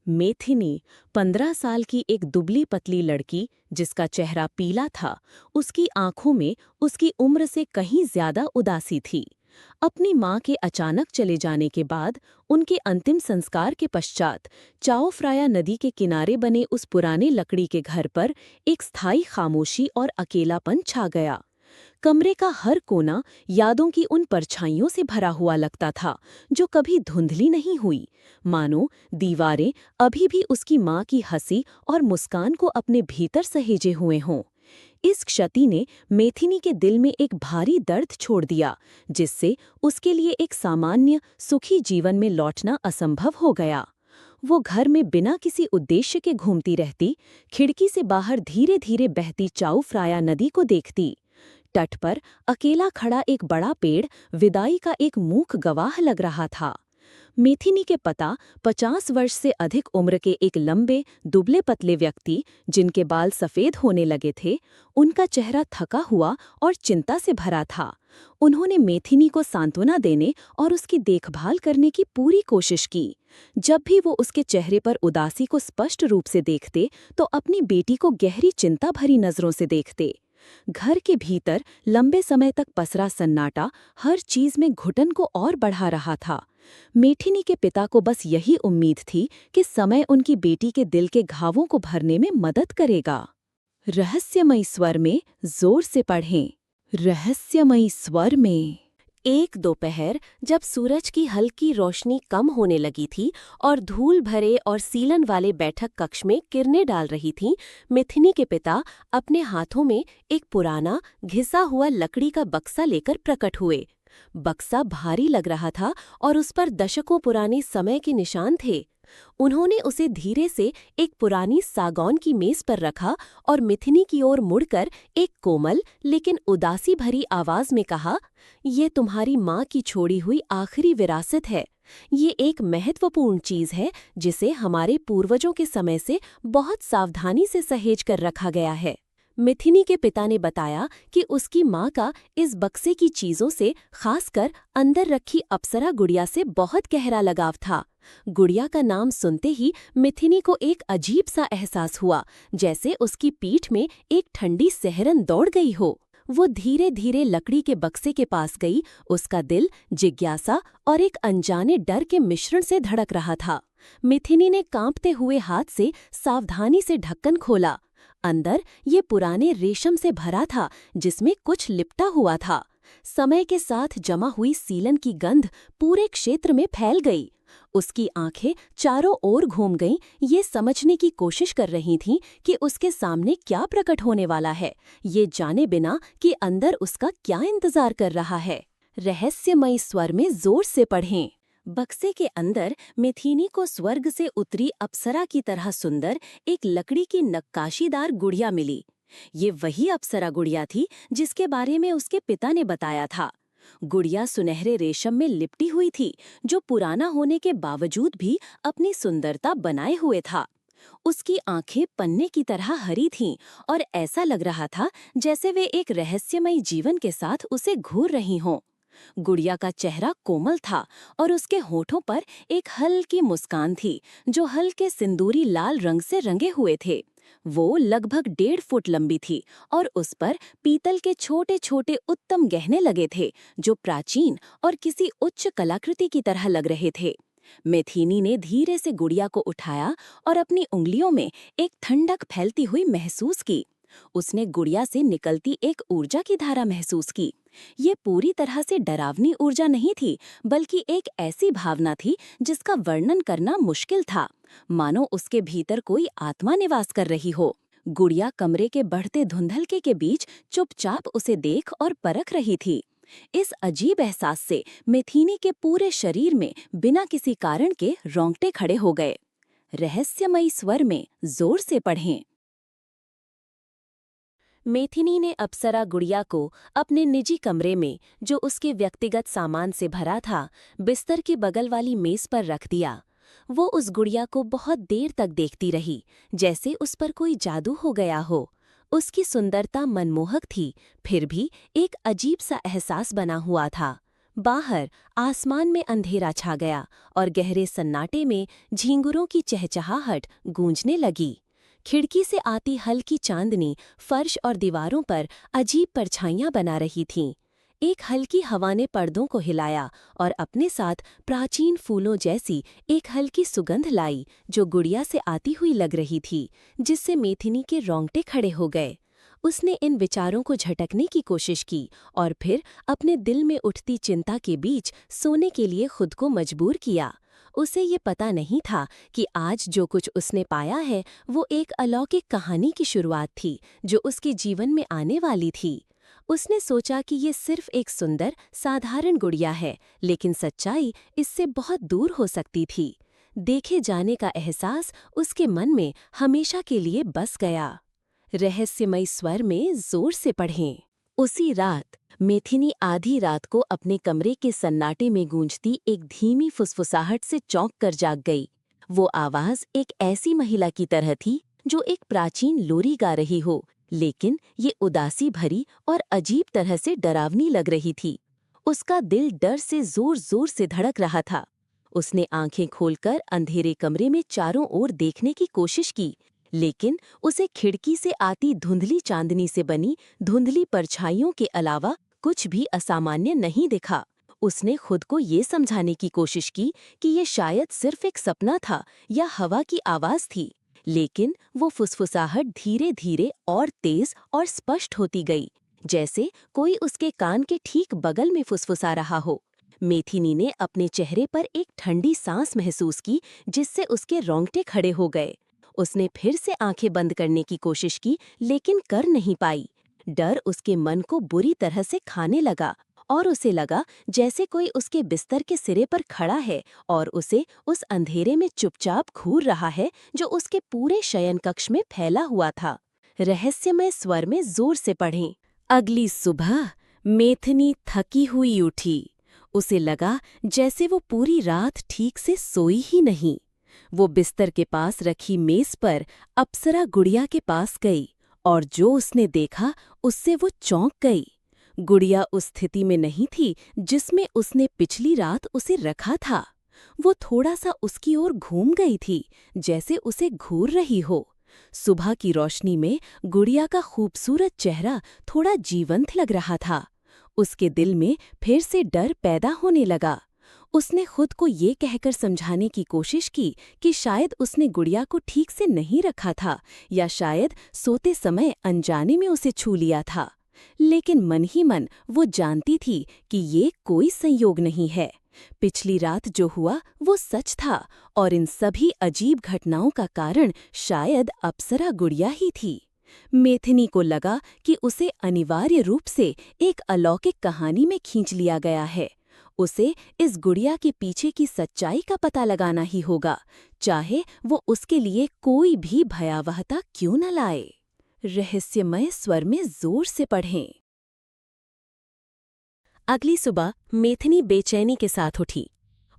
मेथिनी 15 साल की एक दुबली पतली लड़की जिसका चेहरा पीला था। उसकी आंखों में उसकी उम्र से कहीं ज्यादा उदासी थी। अपनी मां के अचानक चले जाने के बाद उनके अंतिम संस्कार के पश्चात चाओ फ्राया नदी के किनारे बने उस पुराने लकड़ी के घर पर एक स्थायी खामोशी और अकेलापन छा गया। कमरे का हर कोना यादों की उन परछाइयों से भरा हुआ लगता था जो कभी धुंधली नहीं हुई। मानो दीवारें अभी भी उसकी माँ की हंसी और मुस्कान को अपने भीतर सहेजे हुए हों। इस क्षति ने मेथिनी के दिल में एक भारी दर्द छोड़ दिया, जिससे उसके लिए एक सामान्य सुखी जीवन में लौटना असंभव हो गया। वो घर में बिना किसी उद्देश्य के घूमती रहती, खिड़की से बाहर धीरे धीरे बहती चाऊ फ्राया नदी को देखती। तट पर अकेला खड़ा एक बड़ा पेड़ विदाई का एक मूक गवाह लग रहा था। मेथिनी के पता 50 वर्ष से अधिक उम्र के एक लंबे दुबले पतले व्यक्ति, जिनके बाल सफेद होने लगे थे, उनका चेहरा थका हुआ और चिंता से भरा था। उन्होंने मेथिनी को सांत्वना देने और उसकी देखभाल करने की पूरी कोशिश की। जब भी वो उसके चेहरे पर उदासी को स्पष्ट रूप से देखते, तो अपनी बेटी को गहरी चिंता भरी नजरों से देखते। घर के भीतर लंबे समय तक पसरा सन्नाटा हर चीज में घुटन को और बढ़ा रहा था। मेथिनी के पिता को बस यही उम्मीद थी कि समय उनकी बेटी के दिल के घावों को भरने में मदद करेगा। रहस्यमयी स्वर में जोर से पढ़ें। रहस्यमयी स्वर में। एक दोपहर जब सूरज की हल्की रोशनी कम होने लगी थी और धूल भरे और सीलन वाले बैठक कक्ष में किरणें डाल रही थीं, मिथिनी के पिता अपने हाथों में एक पुराना घिसा हुआ लकड़ी का बक्सा लेकर प्रकट हुए। बक्सा भारी लग रहा था और उस पर दशकों पुराने समय के निशान थे। उन्होंने उसे धीरे से एक पुरानी सागौन की मेज पर रखा और मिथिनी की ओर मुड़कर एक कोमल लेकिन उदासी भरी आवाज में कहा, "ये तुम्हारी माँ की छोड़ी हुई आखिरी विरासत है। ये एक महत्वपूर्ण चीज है जिसे हमारे पूर्वजों के समय से बहुत सावधानी से सहेज कर रखा गया है।" मिथिनी के पिता ने बताया कि उसकी माँ का इस बक्से की चीजों से, खासकर अंदर रखी अप्सरा गुड़िया से बहुत गहरा लगाव था। गुड़िया का नाम सुनते ही मिथिनी को एक अजीब सा एहसास हुआ, जैसे उसकी पीठ में एक ठंडी सिहरन दौड़ गई हो। वो धीरे धीरे लकड़ी के बक्से के पास गई। उसका दिल जिज्ञासा और एक अनजाने डर के मिश्रण से धड़क रहा था। मिथिनी ने कांपते हुए हाथ से सावधानी से ढक्कन खोला। अंदर ये पुराने रेशम से भरा था, जिसमें कुछ लिपटा हुआ था। समय के साथ जमा हुई सीलन की गंध पूरे क्षेत्र में फैल गई। उसकी आंखें चारों ओर घूम गईं, ये समझने की कोशिश कर रही थीं कि उसके सामने क्या प्रकट होने वाला है, ये जाने बिना कि अंदर उसका क्या इंतजार कर रहा है। रहस्यमयी स्वर में जोर से पढ़ें। बक्से के अंदर मेथिनी को स्वर्ग से उतरी अप्सरा की तरह सुंदर एक लकड़ी की नक्काशीदार गुड़िया मिली। ये वही अप्सरा गुड़िया थी जिसके बारे में उसके पिता ने बताया था। गुड़िया सुनहरे रेशम में लिपटी हुई थी, जो पुराना होने के बावजूद भी अपनी सुंदरता बनाए हुए था। उसकी आंखें पन्ने की तरह हरी थीं और ऐसा लग रहा था जैसे वे एक रहस्यमयी जीवन के साथ उसे घूर रही हों। गुड़िया का चेहरा कोमल था और उसके होठों पर एक हल्की मुस्कान थी, जो हल्के सिंदूरी लाल रंग से रंगे हुए थे। वो लगभग 1.5 फुट लंबी थी और उस पर पीतल के छोटे छोटे उत्तम गहने लगे थे, जो प्राचीन और किसी उच्च कलाकृति की तरह लग रहे थे। मेथिनी ने धीरे से गुड़िया को उठाया और अपनी उंगलियों में एक ठंडक फैलती हुई महसूस की। उसने गुड़िया से निकलती एक ऊर्जा की धारा महसूस की। ये पूरी तरह से डरावनी ऊर्जा नहीं थी, बल्कि एक ऐसी भावना थी जिसका वर्णन करना मुश्किल था, मानो उसके भीतर कोई आत्मा निवास कर रही हो। गुड़िया कमरे के बढ़ते धुंधलके के बीच चुपचाप उसे देख और परख रही थी। इस अजीब एहसास से मेथिनी के पूरे शरीर में बिना किसी कारण के रोंगटे खड़े हो गए। रहस्यमयी स्वर में जोर से पढ़ें। मेथिनी ने अप्सरा गुड़िया को अपने निजी कमरे में, जो उसके व्यक्तिगत सामान से भरा था, बिस्तर की बगल वाली मेज पर रख दिया। वो उस गुड़िया को बहुत देर तक देखती रही, जैसे उस पर कोई जादू हो गया हो। उसकी सुंदरता मनमोहक थी, फिर भी एक अजीब सा एहसास बना हुआ था। बाहर आसमान में अंधेरा छा गया और गहरे सन्नाटे में झींगुरों की चहचहाहट गूंजने लगी। खिड़की से आती हल्की चांदनी फर्श और दीवारों पर अजीब परछाइयां बना रही थीं। एक हल्की हवा ने पर्दों को हिलाया और अपने साथ प्राचीन फूलों जैसी एक हल्की सुगंध लाई जो गुड़िया से आती हुई लग रही थी, जिससे मेथिनी के रोंगटे खड़े हो गए। उसने इन विचारों को झटकने की कोशिश की और फिर अपने दिल में उठती चिंता के बीच सोने के लिए खुद को मजबूर किया। उसे ये पता नहीं था कि आज जो कुछ उसने पाया है वो एक अलौकिक कहानी की शुरुआत थी जो उसके जीवन में आने वाली थी। उसने सोचा कि ये सिर्फ एक सुंदर, साधारण गुड़िया है, लेकिन सच्चाई इससे बहुत दूर हो सकती थी। देखे जाने का एहसास उसके मन में हमेशा के लिए बस गया। रहस्यमय स्वर में जोर से पढ़ें। उसी रात मेथिनी आधी रात को अपने कमरे के सन्नाटे में गूंजती एक धीमी फुसफुसाहट से चौंक कर जाग गई। वो आवाज एक ऐसी महिला की तरह थी जो एक प्राचीन लोरी गा रही हो, लेकिन ये उदासी भरी और अजीब तरह से डरावनी लग रही थी। उसका दिल डर से जोर जोर से धड़क रहा था। उसने आंखें खोलकर अंधेरे कमरे में चारों ओर देखने की कोशिश की, लेकिन उसे खिड़की से आती धुंधली चांदनी से बनी धुंधली परछाइयों के अलावा कुछ भी असामान्य नहीं दिखा। उसने खुद को ये समझाने की कोशिश की कि ये शायद सिर्फ एक सपना था या हवा की आवाज थी, लेकिन वो फुसफुसाहट धीरे धीरे और तेज और स्पष्ट होती गई, जैसे कोई उसके कान के ठीक बगल में फुसफुसा रहा हो। मेथिनी ने अपने चेहरे पर एक ठंडी सांस महसूस की जिससे उसके रोंगटे खड़े हो गए। उसने फिर से आंखें बंद करने की कोशिश की, लेकिन कर नहीं पाई। डर उसके मन को बुरी तरह से खाने लगा और उसे लगा जैसे कोई उसके बिस्तर के सिरे पर खड़ा है और उसे उस अंधेरे में चुपचाप घूर रहा है जो उसके पूरे शयन कक्ष में फैला हुआ था। रहस्यमय स्वर में जोर से पढ़ें। अगली सुबह मेथिनी थकी हुई उठी। उसे लगा जैसे वो पूरी रात ठीक से सोई ही नहीं। वो बिस्तर के पास रखी मेज पर अप्सरा गुड़िया के पास गई और जो उसने देखा उससे वो चौंक गई। गुड़िया उस स्थिति में नहीं थी जिसमें उसने पिछली रात उसे रखा था। वो थोड़ा सा उसकी ओर घूम गई थी, जैसे उसे घूर रही हो। सुबह की रोशनी में गुड़िया का खूबसूरत चेहरा थोड़ा जीवंत लग रहा था। उसके दिल में फिर से डर पैदा होने लगा। उसने खुद को ये कहकर समझाने की कोशिश की कि शायद उसने गुड़िया को ठीक से नहीं रखा था या शायद सोते समय अनजाने में उसे छू लिया था। लेकिन मन ही मन वो जानती थी कि ये कोई संयोग नहीं है। पिछली रात जो हुआ वो सच था और इन सभी अजीब घटनाओं का कारण शायद अप्सरा गुड़िया ही थी। मेथिनी को लगा कि उसे अनिवार्य रूप से एक अलौकिक कहानी में खींच लिया गया है। उसे इस गुड़िया के पीछे की सच्चाई का पता लगाना ही होगा, चाहे वो उसके लिए कोई भी भयावहता क्यों न लाए। रहस्यमय स्वर में जोर से पढ़ें। अगली सुबह मेथिनी बेचैनी के साथ उठी।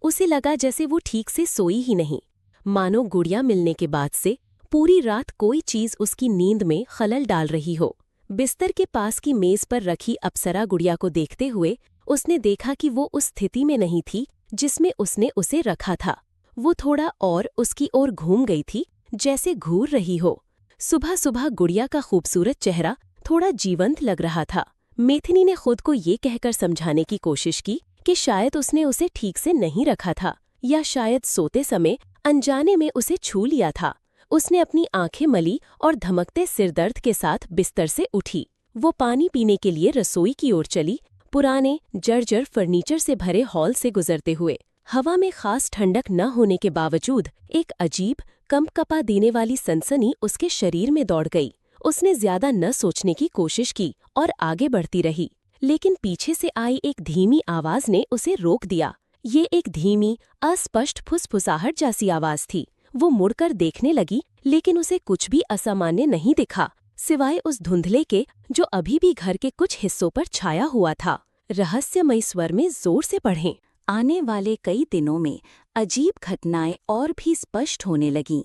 उसे लगा जैसे वो ठीक से सोई ही नहीं, मानो गुड़िया मिलने के बाद से पूरी रात कोई चीज उसकी नींद में खलल डाल रही हो। बिस्तर के पास की मेज पर रखी अप्सरा गुड़िया को देखते हुए उसने देखा कि वो उस स्थिति में नहीं थी जिसमें उसने उसे रखा था। वो थोड़ा और उसकी ओर घूम गई थी, जैसे घूर रही हो। सुबह सुबह गुड़िया का खूबसूरत चेहरा थोड़ा जीवंत लग रहा था। मेथिनी ने खुद को ये कहकर समझाने की कोशिश की कि शायद उसने उसे ठीक से नहीं रखा था या शायद सोते समय अनजाने में उसे छू लिया था। उसने अपनी आंखें मली और धमकते सिरदर्द के साथ बिस्तर से उठी। वो पानी पीने के लिए रसोई की ओर चली, पुराने जर्जर फर्नीचर से भरे हॉल से गुजरते हुए। हवा में खास ठंडक न होने के बावजूद एक अजीब कंपकपा देने वाली सनसनी उसके शरीर में दौड़ गई। उसने ज्यादा न सोचने की कोशिश की और आगे बढ़ती रही, लेकिन पीछे से आई एक धीमी आवाज ने उसे रोक दिया। ये एक धीमी, अस्पष्ट फुसफुसाहट जैसी आवाज थी। वो मुड़कर देखने लगी, लेकिन उसे कुछ भी असामान्य नहीं दिखा, सिवाय उस धुंधले के जो अभी भी घर के कुछ हिस्सों पर छाया हुआ था। रहस्यमय स्वर में जोर से पढ़ें। आने वाले कई दिनों में अजीब घटनाएं और भी स्पष्ट होने लगीं।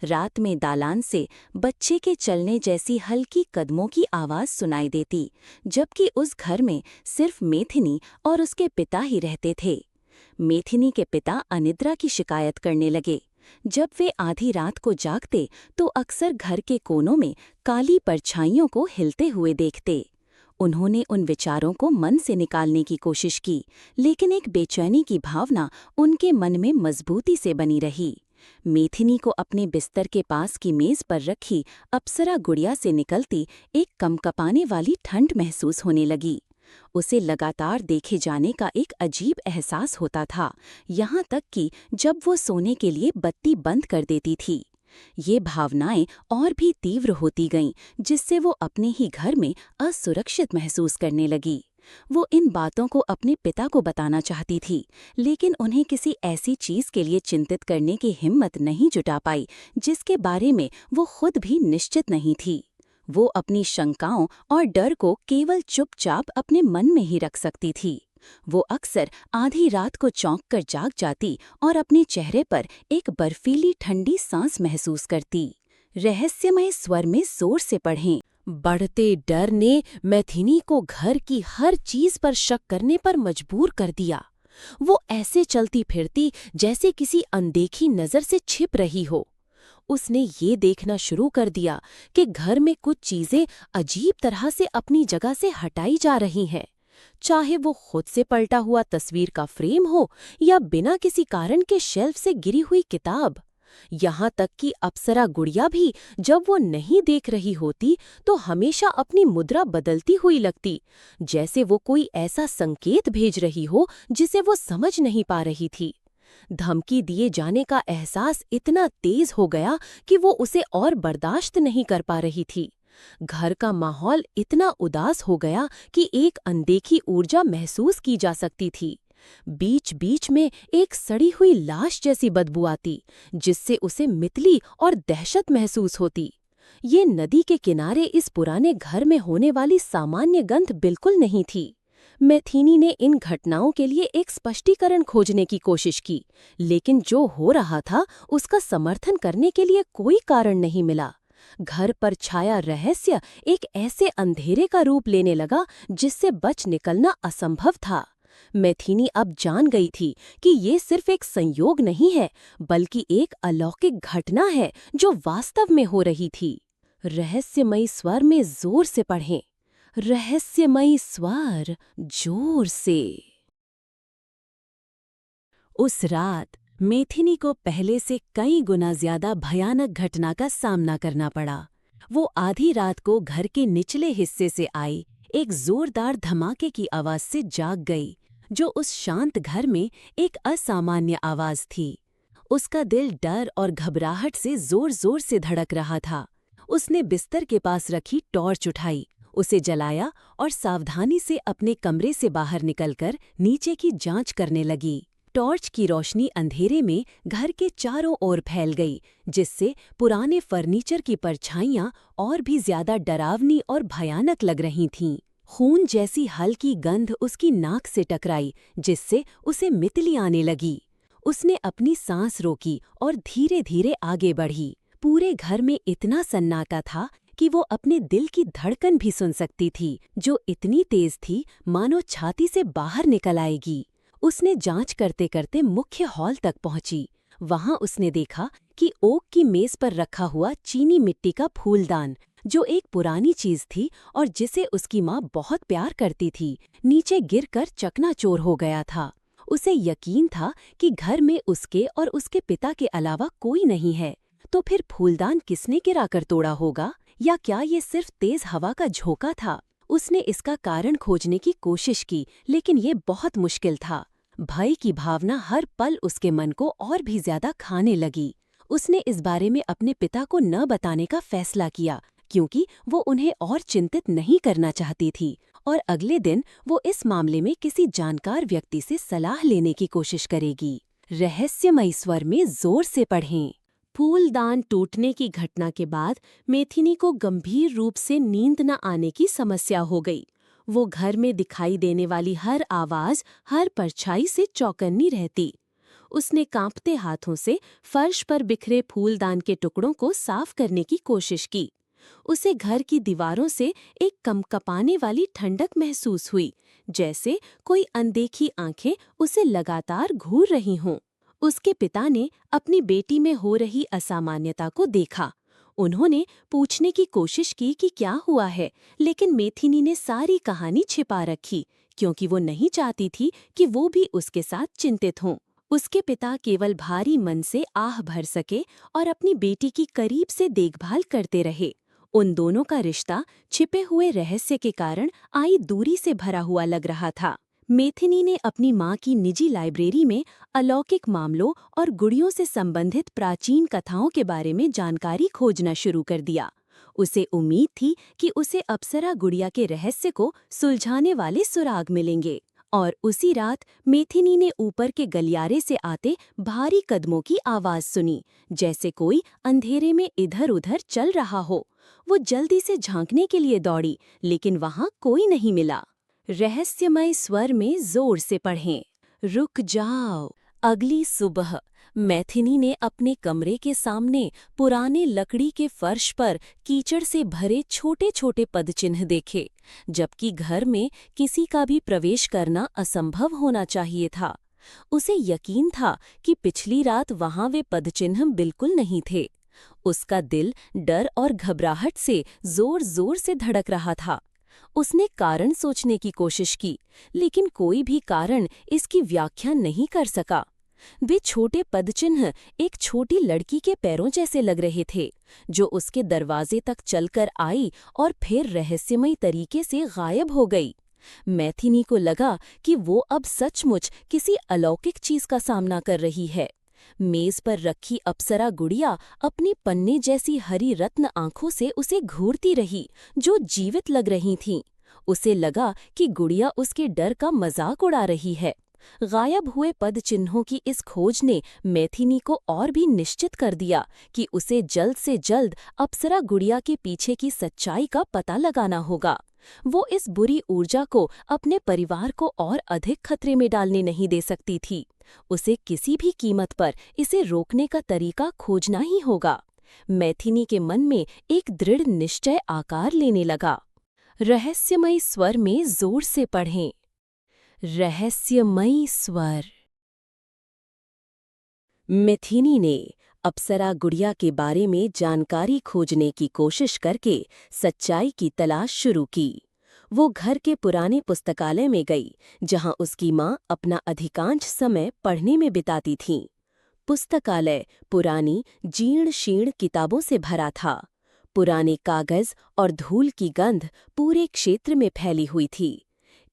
रात में दालान से बच्चे के चलने जैसी हल्की कदमों की आवाज़ सुनाई देती, जबकि उस घर में सिर्फ मेथिनी और उसके पिता ही रहते थे। मेथिनी के पिता अनिद्रा की शिकायत करने लगे। जब वे आधी रात को जागते तो अक्सर घर के कोनों में काली परछाइयों को हिलते हुए देखते। उन्होंने उन विचारों को मन से निकालने की कोशिश की, लेकिन एक बेचैनी की भावना उनके मन में मजबूती से बनी रही। मेथिनी को अपने बिस्तर के पास की मेज पर रखी अप्सरा गुड़िया से निकलती एक कंपकपाने वाली ठंड महसूस होने लगी। उसे लगातार देखे जाने का एक अजीब एहसास होता था, यहाँ तक कि जब वो सोने के लिए बत्ती बंद कर देती थी। ये भावनाएं और भी तीव्र होती गईं, जिससे वो अपने ही घर में असुरक्षित महसूस करने लगी। वो इन बातों को अपने पिता को बताना चाहती थी, लेकिन उन्हें किसी ऐसी चीज के लिए चिंतित करने की हिम्मत नहीं जुटा पाई जिसके बारे में वो खुद भी निश्चित नहीं थी। वो अपनी शंकाओं और डर को केवल चुपचाप अपने मन में ही रख सकती थी। वो अक्सर आधी रात को चौंक कर जाग जाती और अपने चेहरे पर एक बर्फीली ठंडी सांस महसूस करती। रहस्यमय स्वर में जोर से पढ़ें। बढ़ते डर ने मैथिनी को घर की हर चीज पर शक करने पर मजबूर कर दिया। वो ऐसे चलती फिरती जैसे किसी अनदेखी नजर से छिप रही हो। उसने ये देखना शुरू कर दिया कि घर में कुछ चीजें अजीब तरह से अपनी जगह से हटाई जा रही हैं, चाहे वो खुद से पलटा हुआ तस्वीर का फ्रेम हो या बिना किसी कारण के शेल्फ से गिरी हुई किताब। यहाँ तक कि अप्सरा गुड़िया भी जब वो नहीं देख रही होती तो हमेशा अपनी मुद्रा बदलती हुई लगती, जैसे वो कोई ऐसा संकेत भेज रही हो जिसे वो समझ नहीं पा रही थी। धमकी दिए जाने का एहसास इतना तेज हो गया कि वो उसे और बर्दाश्त नहीं कर पा रही थी। घर का माहौल इतना उदास हो गया कि एक अनदेखी ऊर्जा महसूस की जा सकती थी। बीच बीच में एक सड़ी हुई लाश जैसी बदबू आती, जिससे उसे मितली और दहशत महसूस होती। ये नदी के किनारे इस पुराने घर में होने वाली सामान्य गंध बिल्कुल नहीं थी। मैथिनी ने इन घटनाओं के लिए एक स्पष्टीकरण खोजने की कोशिश की, लेकिन जो हो रहा था उसका समर्थन करने के लिए कोई कारण नहीं मिला। घर पर छाया रहस्य एक ऐसे अंधेरे का रूप लेने लगा जिससे बच निकलना असंभव था। मैथिनी अब जान गई थी कि ये सिर्फ एक संयोग नहीं है, बल्कि एक अलौकिक घटना है जो वास्तव में हो रही थी। रहस्यमयी स्वर में जोर से पढ़ें। रहस्यमयी स्वर, जोर से। उस रात मेथिनी को पहले से कई गुना ज्यादा भयानक घटना का सामना करना पड़ा। वो आधी रात को घर के निचले हिस्से से आई एक जोरदार धमाके की आवाज से जाग गई, जो उस शांत घर में एक असामान्य आवाज थी। उसका दिल डर और घबराहट से जोर जोर से धड़क रहा था। उसने बिस्तर के पास रखी टॉर्च उठाई, उसे जलाया और सावधानी से अपने कमरे से बाहर निकलकर नीचे की जांच करने लगी। टॉर्च की रोशनी अंधेरे में घर के चारों ओर फैल गई, जिससे पुराने फर्नीचर की परछाइयां और भी ज्यादा डरावनी और भयानक लग रही थीं। खून जैसी हल्की गंध उसकी नाक से टकराई, जिससे उसे मितली आने लगी। उसने अपनी सांस रोकी और धीरे धीरे आगे बढ़ी। पूरे घर में इतना सन्नाटा था कि वो अपने दिल की धड़कन भी सुन सकती थी, जो इतनी तेज थी मानो छाती से बाहर निकल आएगी। उसने जांच करते करते मुख्य हॉल तक पहुंची। वहां उसने देखा कि ओक की मेज पर रखा हुआ चीनी मिट्टी का फूलदान, जो एक पुरानी चीज थी और जिसे उसकी माँ बहुत प्यार करती थी, नीचे गिरकर चकनाचूर हो गया था। उसे यकीन था कि घर में उसके और उसके पिता के अलावा कोई नहीं है। तो फिर फूलदान किसने गिराकर तोड़ा होगा, या क्या ये सिर्फ तेज हवा का झोंका था? उसने इसका कारण खोजने की कोशिश की, लेकिन ये बहुत मुश्किल था। भय की भावना हर पल उसके मन को और भी ज्यादा खाने लगी। उसने इस बारे में अपने पिता को न बताने का फैसला किया, क्योंकि वो उन्हें और चिंतित नहीं करना चाहती थी, और अगले दिन वो इस मामले में किसी जानकार व्यक्ति से सलाह लेने की कोशिश करेगी। रहस्यमयी स्वर में जोर से पढ़ें। फूलदान टूटने की घटना के बाद मेथिनी को गंभीर रूप से नींद न आने की समस्या हो गई। वो घर में दिखाई देने वाली हर आवाज, हर परछाई से चौकन्नी रहती। उसने कांपते हाथों से फर्श पर बिखरे फूलदान के टुकड़ों को साफ करने की कोशिश की। उसे घर की दीवारों से एक कंपकपाने वाली ठंडक महसूस हुई, जैसे कोई अनदेखी आंखें उसे लगातार घूर रही हों। उसके पिता ने अपनी बेटी में हो रही असामान्यता को देखा। उन्होंने पूछने की कोशिश की कि क्या हुआ है, लेकिन मेथिनी ने सारी कहानी छिपा रखी, क्योंकि वो नहीं चाहती थी कि वो भी उसके साथ चिंतित हों। उसके पिता केवल भारी मन से आह भर सके और अपनी बेटी की करीब से देखभाल करते रहे। उन दोनों का रिश्ता छिपे हुए रहस्य के कारण आई दूरी से भरा हुआ लग रहा था। मेथिनी ने अपनी माँ की निजी लाइब्रेरी में अलौकिक मामलों और गुड़ियों से संबंधित प्राचीन कथाओं के बारे में जानकारी खोजना शुरू कर दिया। उसे उम्मीद थी कि उसे अप्सरा गुड़िया के रहस्य को सुलझाने वाले सुराग मिलेंगे। और उसी रात मेथिनी ने ऊपर के गलियारे से आते भारी कदमों की आवाज सुनी, जैसे कोई अंधेरे में इधर-उधर चल रहा हो। वो जल्दी से झांकने के लिए दौड़ी, लेकिन वहां कोई नहीं मिला। रहस्यमय स्वर में जोर से पढ़ें, रुक जाओ। अगली सुबह मैथिनी ने अपने कमरे के सामने पुराने लकड़ी के फर्श पर कीचड़ से भरे छोटे-छोटे पदचिन्ह देखे, जबकि घर में किसी का भी प्रवेश करना असंभव होना चाहिए था। उसे यकीन था कि पिछली रात वहां वे पदचिन्ह बिल्कुल नहीं थे। उसका दिल डर और घबराहट से जोर-जोर से धड़क रहा था। उसने कारण सोचने की कोशिश की, लेकिन कोई भी कारण इसकी व्याख्या नहीं कर सका। वे छोटे पदचिन्ह एक छोटी लड़की के पैरों जैसे लग रहे थे, जो उसके दरवाजे तक चलकर आई और फिर रहस्यमयी तरीके से गायब हो गई। मैथिनी को लगा कि वो अब सचमुच किसी अलौकिक चीज का सामना कर रही है। मेज पर रखी अप्सरा गुड़िया अपनी पन्ने जैसी हरी रत्न आंखों से उसे घूरती रही, जो जीवित लग रही थीं। उसे लगा कि गुड़िया उसके डर का मजाक उड़ा रही है। गायब हुए पद चिन्हों की इस खोज ने मैथिनी को और भी निश्चित कर दिया कि उसे जल्द से जल्द अप्सरा गुड़िया के पीछे की सच्चाई का पता लगाना होगा। वो इस बुरी ऊर्जा को अपने परिवार को और अधिक खतरे में डालने नहीं दे सकती थी। उसे किसी भी कीमत पर इसे रोकने का तरीका खोजना ही होगा। मैथिनी के मन में एक दृढ़ निश्चय आकार लेने लगा। रहस्यमयी स्वर में जोर से पढ़ें, रहस्यमयी स्वर। मैथिनी ने अप्सरा गुड़िया के बारे में जानकारी खोजने की कोशिश करके सच्चाई की तलाश शुरू की। वो घर के पुराने पुस्तकालय में गई, जहां उसकी माँ अपना अधिकांश समय पढ़ने में बिताती थीं। पुस्तकालय पुरानी जीर्ण शीर्ण किताबों से भरा था। पुराने कागज और धूल की गंध पूरे क्षेत्र में फैली हुई थी।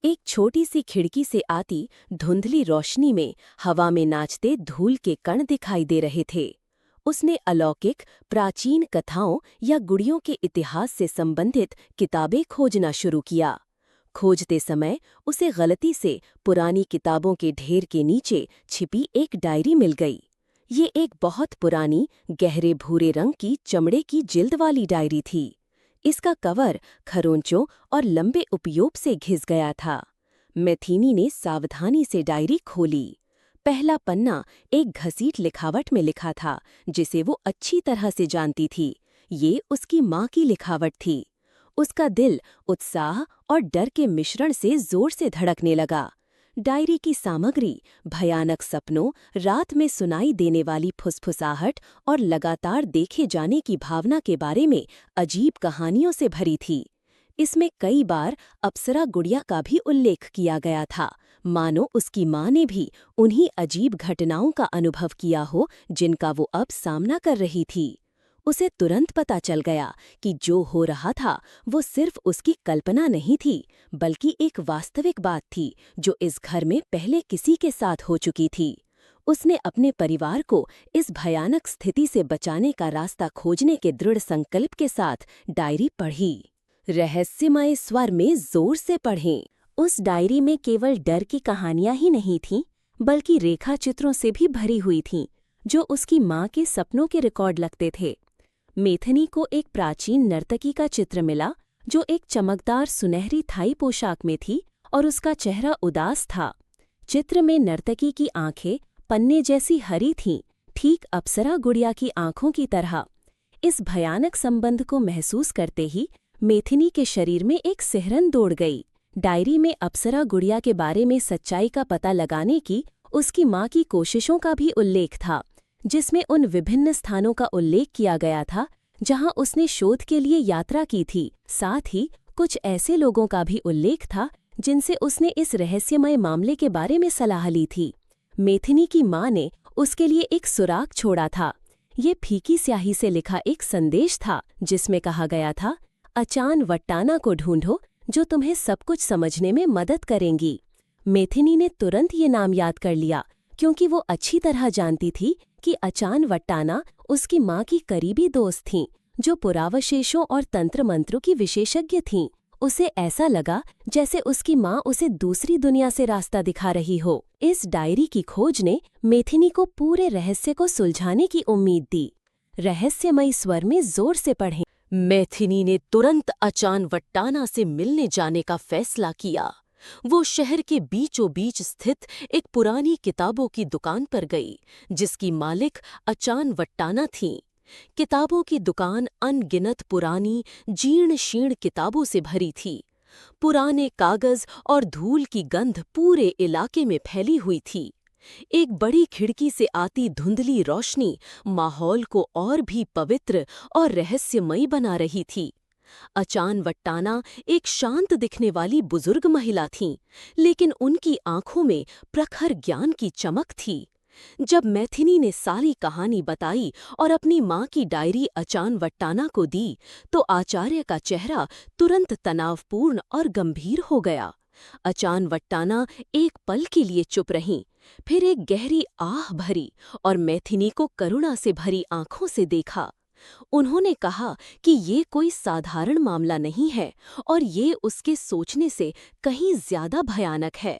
एक छोटी सी खिड़की से आती धुंधली रोशनी में हवा में नाचते धूल के कण दिखाई दे रहे थे। उसने अलौकिक प्राचीन कथाओं या गुड़ियों के इतिहास से संबंधित किताबें खोजना शुरू किया। खोजते समय उसे गलती से पुरानी किताबों के ढेर के नीचे छिपी एक डायरी मिल गई। ये एक बहुत पुरानी गहरे भूरे रंग की चमड़े की जिल्द वाली डायरी थी। इसका कवर खरोंचों और लंबे उपयोग से घिस गया था। मैथिनी ने सावधानी से डायरी खोली। पहला पन्ना एक घसीट लिखावट में लिखा था, जिसे वो अच्छी तरह से जानती थी। ये उसकी माँ की लिखावट थी। उसका दिल उत्साह और डर के मिश्रण से जोर से धड़कने लगा। डायरी की सामग्री भयानक सपनों, रात में सुनाई देने वाली फुसफुसाहट और लगातार देखे जाने की भावना के बारे में अजीब कहानियों से भरी थी। इसमें कई बार अप्सरा गुड़िया का भी उल्लेख किया गया था, मानो उसकी माँ ने भी उन्हीं अजीब घटनाओं का अनुभव किया हो जिनका वो अब सामना कर रही थी। उसे तुरंत पता चल गया कि जो हो रहा था वो सिर्फ उसकी कल्पना नहीं थी, बल्कि एक वास्तविक बात थी जो इस घर में पहले किसी के साथ हो चुकी थी। उसने अपने परिवार को इस भयानक स्थिति से बचाने का रास्ता खोजने के दृढ़ संकल्प के साथ डायरी पढ़ी। रहस्यमय स्वर में जोर से पढ़ें। उस डायरी में केवल डर की कहानियां ही नहीं थीं, बल्कि रेखा चित्रों से भी भरी हुई थीं, जो उसकी माँ के सपनों के रिकॉर्ड लगते थे। मैथिनी को एक प्राचीन नर्तकी का चित्र मिला, जो एक चमकदार सुनहरी थाई पोशाक में थी और उसका चेहरा उदास था। चित्र में नर्तकी की आंखें पन्ने जैसी हरी थीं, ठीक अप्सरा गुड़िया की आंखों की तरह। इस भयानक संबंध को महसूस करते ही मेथिनी के शरीर में एक सिहरन दौड़ गई। डायरी में अप्सरा गुड़िया के बारे में सच्चाई का पता लगाने की उसकी माँ की कोशिशों का भी उल्लेख था, जिसमें उन विभिन्न स्थानों का उल्लेख किया गया था जहां उसने शोध के लिए यात्रा की थी। साथ ही कुछ ऐसे लोगों का भी उल्लेख था जिनसे उसने इस रहस्यमय मामले के बारे में सलाह ली थी। मेथिनी की माँ ने उसके लिए एक सुराग छोड़ा था। ये फीकी स्याही से लिखा एक संदेश था जिसमें कहा गया था, अचान वट्टाना को ढूंढो जो तुम्हें सब कुछ समझने में मदद करेंगी। मेथिनी ने तुरंत ये नाम याद कर लिया क्योंकि वो अच्छी तरह जानती थी कि अचान वट्टाना उसकी माँ की करीबी दोस्त थीं, जो पुरावशेषों और तंत्र मंत्रों की विशेषज्ञ थीं। उसे ऐसा लगा जैसे उसकी माँ उसे दूसरी दुनिया से रास्ता दिखा रही हो। इस डायरी की खोज ने मेथिनी को पूरे रहस्य को सुलझाने की उम्मीद दी। रहस्यमयी स्वर में जोर से पढ़ें। मेथिनी ने तुरंत अचान वट्टाना से मिलने जाने का फैसला किया। वो शहर के बीचों बीच स्थित एक पुरानी किताबों की दुकान पर गई, जिसकी मालिक अचान वट्टाना थीं। किताबों की दुकान अनगिनत पुरानी जीर्ण शीर्ण किताबों से भरी थी। पुराने कागज और धूल की गंध पूरे इलाके में फैली हुई थी। एक बड़ी खिड़की से आती धुंधली रोशनी माहौल को और भी पवित्र और रहस्यमयी बना रही थी। अचान वट्टाना एक शांत दिखने वाली बुजुर्ग महिला थीं, लेकिन उनकी आंखों में प्रखर ज्ञान की चमक थी। जब मैथिनी ने सारी कहानी बताई और अपनी माँ की डायरी अचान वट्टाना को दी, तो आचार्य का चेहरा तुरंत तनावपूर्ण और गंभीर हो गया। अचान वट्टाना एक पल के लिए चुप रहीं, फिर एक गहरी आह भरी और मैथिनी को करुणा से भरी आंखों से देखा। उन्होंने कहा कि ये कोई साधारण मामला नहीं है और ये उसके सोचने से कहीं ज्यादा भयानक है।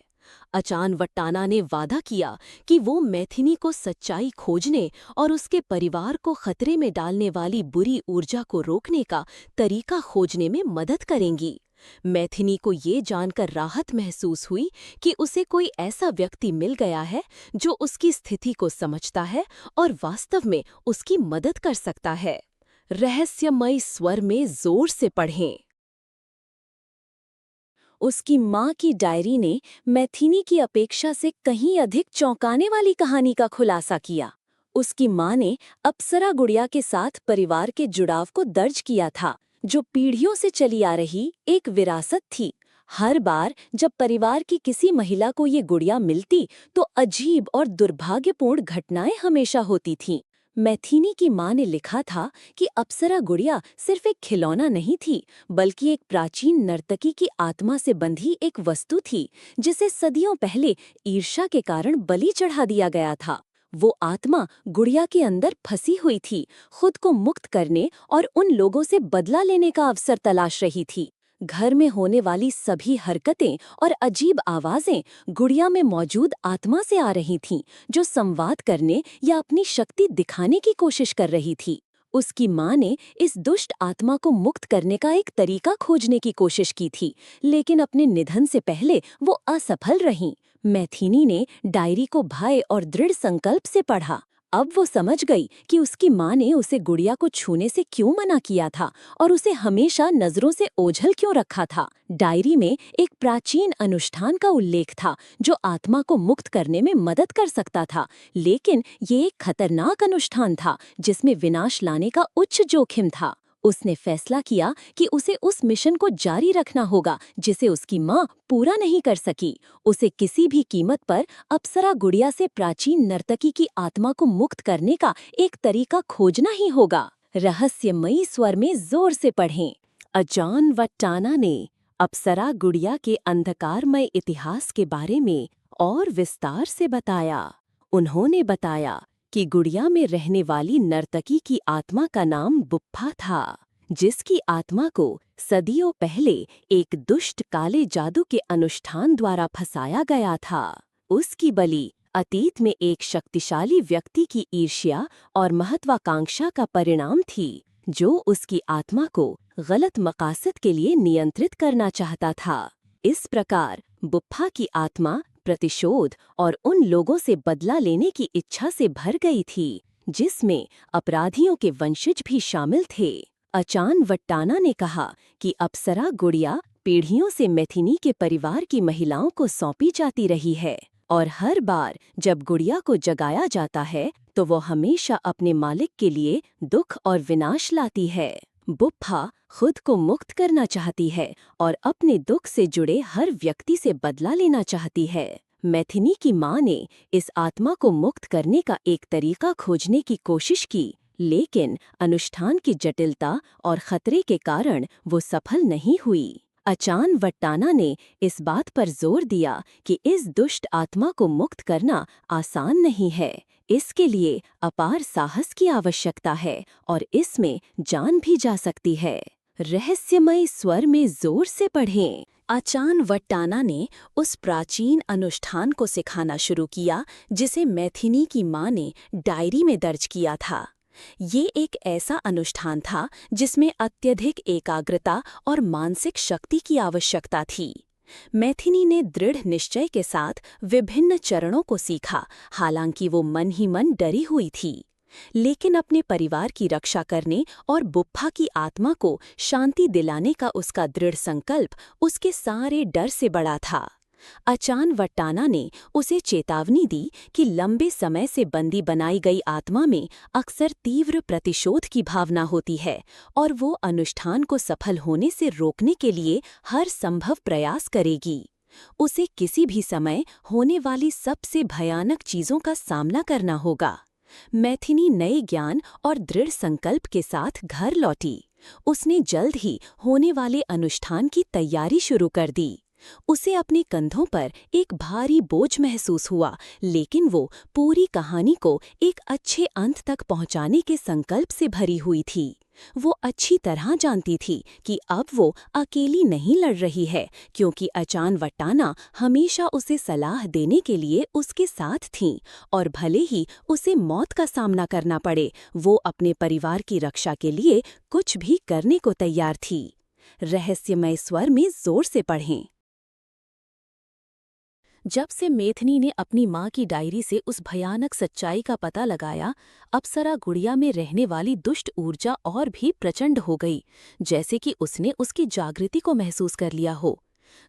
अचान वट्टाना ने वादा किया कि वो मैथिनी को सच्चाई खोजने और उसके परिवार को खतरे में डालने वाली बुरी ऊर्जा को रोकने का तरीका खोजने में मदद करेंगी। मैथिनी को ये जानकर राहत महसूस हुई कि उसे कोई ऐसा व्यक्ति मिल गया है जो उसकी स्थिति को समझता है और वास्तव में उसकी मदद कर सकता है। रहस्यमय स्वर में जोर से पढ़ें। उसकी माँ की डायरी ने मैथिनी की अपेक्षा से कहीं अधिक चौंकाने वाली कहानी का खुलासा किया। उसकी माँ ने अप्सरा गुड़िया के साथ परिवार के जुड़ाव को दर्ज किया था, जो पीढ़ियों से चली आ रही एक विरासत थी। हर बार जब परिवार की किसी महिला को ये गुड़िया मिलती, तो अजीब और दुर्भाग्यपूर्ण घटनाएं हमेशा होती थीं। मैथिनी की माँ ने लिखा था कि अप्सरा गुड़िया सिर्फ एक खिलौना नहीं थी, बल्कि एक प्राचीन नर्तकी की आत्मा से बंधी एक वस्तु थी, जिसे सदियों पहले ईर्ष्या के कारण बलि चढ़ा दिया गया था। वो आत्मा गुड़िया के अंदर फंसी हुई थी, खुद को मुक्त करने और उन लोगों से बदला लेने का अवसर तलाश रही थी। घर में होने वाली सभी हरकतें और अजीब आवाजें गुड़िया में मौजूद आत्मा से आ रही थीं, जो संवाद करने या अपनी शक्ति दिखाने की कोशिश कर रही थी। उसकी माँ ने इस दुष्ट आत्मा को मुक्त करने का एक तरीका खोजने की कोशिश की थी, लेकिन अपने निधन से पहले वो असफल रहीं। मैथिनी ने डायरी को भय और दृढ़ संकल्प से पढ़ा। अब वो समझ गई कि उसकी माँ ने उसे गुड़िया को छूने से क्यों मना किया था और उसे हमेशा नजरों से ओझल क्यों रखा था। डायरी में एक प्राचीन अनुष्ठान का उल्लेख था जो आत्मा को मुक्त करने में मदद कर सकता था, लेकिन ये एक खतरनाक अनुष्ठान था जिसमें विनाश लाने का उच्च जोखिम था। उसने फैसला किया कि उसे उस मिशन को जारी रखना होगा जिसे उसकी माँ पूरा नहीं कर सकी। उसे किसी भी कीमत पर अप्सरा गुड़िया से प्राचीन नर्तकी की आत्मा को मुक्त करने का एक तरीका खोजना ही होगा। रहस्यमयी स्वर में जोर से पढ़ें। अचान वट्टाना ने अप्सरा गुड़िया के अंधकारमय इतिहास के बारे में और विस्तार से बताया। उन्होंने बताया कि गुड़िया में रहने वाली नर्तकी की आत्मा का नाम बुप्फा था, जिसकी आत्मा को सदियों पहले एक दुष्ट काले जादू के अनुष्ठान द्वारा फंसाया गया था। उसकी बलि अतीत में एक शक्तिशाली व्यक्ति की ईर्ष्या और महत्वाकांक्षा का परिणाम थी, जो उसकी आत्मा को गलत मकासद के लिए नियंत्रित करना चाहता था। इस प्रकार बुप्फा की आत्मा प्रतिशोध और उन लोगों से बदला लेने की इच्छा से भर गई थी, जिसमें अपराधियों के वंशज भी शामिल थे। अचान वट्टाना ने कहा कि अप्सरा गुड़िया पीढ़ियों से मैथिनी के परिवार की महिलाओं को सौंपी जाती रही है, और हर बार जब गुड़िया को जगाया जाता है तो वो हमेशा अपने मालिक के लिए दुख और विनाश लाती है। बुप्फा खुद को मुक्त करना चाहती है और अपने दुख से जुड़े हर व्यक्ति से बदला लेना चाहती है। मैथिनी की माँ ने इस आत्मा को मुक्त करने का एक तरीका खोजने की कोशिश की, लेकिन अनुष्ठान की जटिलता और खतरे के कारण वो सफल नहीं हुई। अचान वट्टाना ने इस बात पर जोर दिया कि इस दुष्ट आत्मा को मुक्त करना आसान नहीं है। इसके लिए अपार साहस की आवश्यकता है और इसमें जान भी जा सकती है। रहस्यमय स्वर में जोर से पढ़ें। अचान वट्टाना ने उस प्राचीन अनुष्ठान को सिखाना शुरू किया जिसे मैथिनी की माँ ने डायरी में दर्ज किया था। ये एक ऐसा अनुष्ठान था जिसमें अत्यधिक एकाग्रता और मानसिक शक्ति की आवश्यकता थी। मैथिनी ने दृढ़ निश्चय के साथ विभिन्न चरणों को सीखा, हालांकि वो मन ही मन डरी हुई थी। लेकिन अपने परिवार की रक्षा करने और बुप्फा की आत्मा को शांति दिलाने का उसका दृढ़ संकल्प उसके सारे डर से बड़ा था। अचान वट्टाना ने उसे चेतावनी दी कि लंबे समय से बंदी बनाई गई आत्मा में अक्सर तीव्र प्रतिशोध की भावना होती है और वो अनुष्ठान को सफल होने से रोकने के लिए हर संभव प्रयास करेगी। उसे किसी भी समय होने वाली सबसे भयानक चीजों का सामना करना होगा। मैथिनी नए ज्ञान और दृढ़ संकल्प के साथ घर लौटी। उसने जल्द ही होने वाले अनुष्ठान की तैयारी शुरू कर दी। उसे अपने कंधों पर एक भारी बोझ महसूस हुआ, लेकिन वो पूरी कहानी को एक अच्छे अंत तक पहुंचाने के संकल्प से भरी हुई थी। वो अच्छी तरह जानती थी कि अब वो अकेली नहीं लड़ रही है, क्योंकि अचान वट्टाना हमेशा उसे सलाह देने के लिए उसके साथ थीं, और भले ही उसे मौत का सामना करना पड़े, वो अपने परिवार की रक्षा के लिए कुछ भी करने को तैयार थी। रहस्यमय स्वर में जोर से पढ़ें। जब से मैथिनी ने अपनी माँ की डायरी से उस भयानक सच्चाई का पता लगाया, अप्सरा गुड़िया में रहने वाली दुष्ट ऊर्जा और भी प्रचंड हो गई, जैसे कि उसने उसकी जागृति को महसूस कर लिया हो।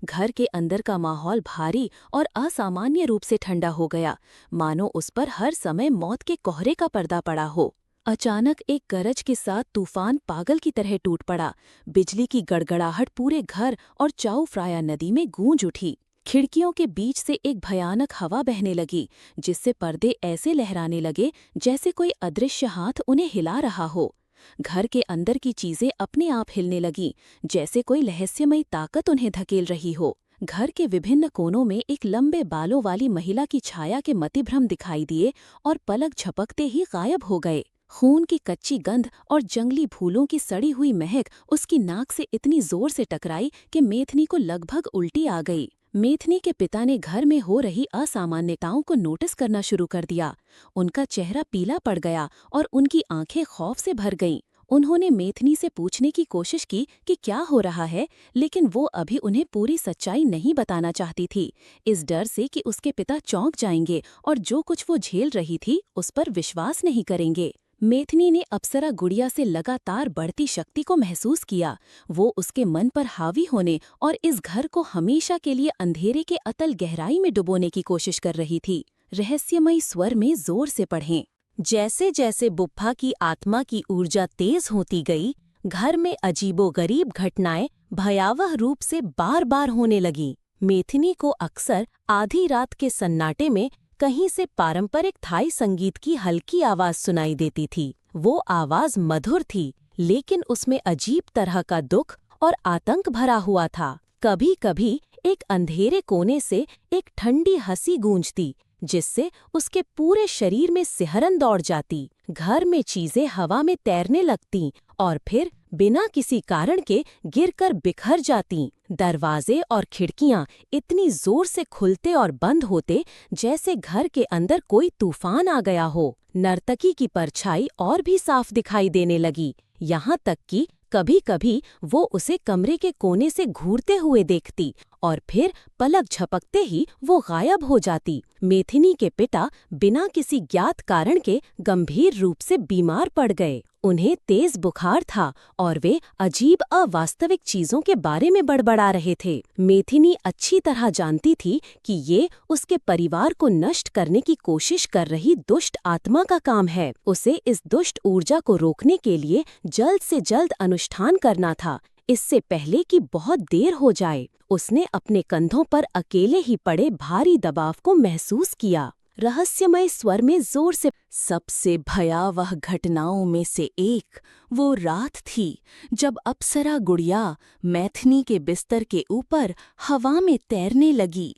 घर के अंदर का माहौल भारी और असामान्य रूप से ठंडा हो गया, मानो उस पर हर समय मौत के कोहरे का पर्दा पड़ा हो। अचानक एक गरज के साथ तूफान पागल की तरह टूट पड़ा। बिजली की गड़गड़ाहट पूरे घर और चाऊफ्राया नदी में गूंज उठी। खिड़कियों के बीच से एक भयानक हवा बहने लगी, जिससे पर्दे ऐसे लहराने लगे जैसे कोई अदृश्य हाथ उन्हें हिला रहा हो। घर के अंदर की चीजें अपने आप हिलने लगीं, जैसे कोई रहस्यमयी ताकत उन्हें धकेल रही हो। घर के विभिन्न कोनों में एक लंबे बालों वाली महिला की छाया के मतिभ्रम दिखाई दिए और पलक झपकते ही गायब हो गए। खून की कच्ची गंध और जंगली फूलों की सड़ी हुई महक उसकी नाक से इतनी जोर से टकराई कि मैथिनी को लगभग उल्टी आ गई। मैथिनी के पिता ने घर में हो रही असामान्यताओं को नोटिस करना शुरू कर दिया। उनका चेहरा पीला पड़ गया और उनकी आंखें खौफ से भर गईं। उन्होंने मैथिनी से पूछने की कोशिश की कि क्या हो रहा है, लेकिन वो अभी उन्हें पूरी सच्चाई नहीं बताना चाहती थी, इस डर से कि उसके पिता चौंक जाएंगे और जो कुछ वो झेल रही थी उस पर विश्वास नहीं करेंगे। मैथिनी ने अप्सरा गुड़िया से लगातार बढ़ती शक्ति को महसूस किया। वो उसके मन पर हावी होने और इस घर को हमेशा के लिए अंधेरे के अतल गहराई में डुबोने की कोशिश कर रही थी। रहस्यमयी स्वर में जोर से पढ़ें। जैसे जैसे बुप्फा की आत्मा की ऊर्जा तेज होती गई, घर में अजीबोगरीब घटनाएं भयावह रूप से बार बार होने लगीं। मैथिनी को अक्सर आधी रात के सन्नाटे में कहीं से पारंपरिक थाई संगीत की हल्की आवाज सुनाई देती थी। वो आवाज मधुर थी, लेकिन उसमें अजीब तरह का दुख और आतंक भरा हुआ था। कभी कभी एक अंधेरे कोने से एक ठंडी हंसी गूंजती, जिससे उसके पूरे शरीर में सिहरन दौड़ जाती। घर में चीजें हवा में तैरने लगतीं और फिर बिना किसी कारण के गिरकर बिखर जातीं। दरवाजे और खिड़कियां इतनी जोर से खुलते और बंद होते जैसे घर के अंदर कोई तूफान आ गया हो। नर्तकी की परछाई और भी साफ दिखाई देने लगी, यहाँ तक कि कभी-कभी वो उसे कमरे के कोने से घूरते हुए देखती और फिर पलक झपकते ही वो गायब हो जाती। मेथिनी के पिता बिना किसी ज्ञात कारण के गंभीर रूप से बीमार पड़ गए। उन्हें तेज बुखार था और वे अजीब अवास्तविक चीजों के बारे में बड़बड़ा रहे थे। मेथिनी अच्छी तरह जानती थी कि ये उसके परिवार को नष्ट करने की कोशिश कर रही दुष्ट आत्मा का काम है। उसे इस दुष्ट ऊर्जा को रोकने के लिए जल्द से जल्द अनुष्ठान करना था, इससे पहले कि बहुत देर हो जाए। उसने अपने कंधों पर अकेले ही पड़े भारी दबाव को महसूस किया। रहस्यमय स्वर में जोर से, सबसे भयावह घटनाओं में से एक वो रात थी जब अप्सरा गुड़िया मैथिनी के बिस्तर के ऊपर हवा में तैरने लगी।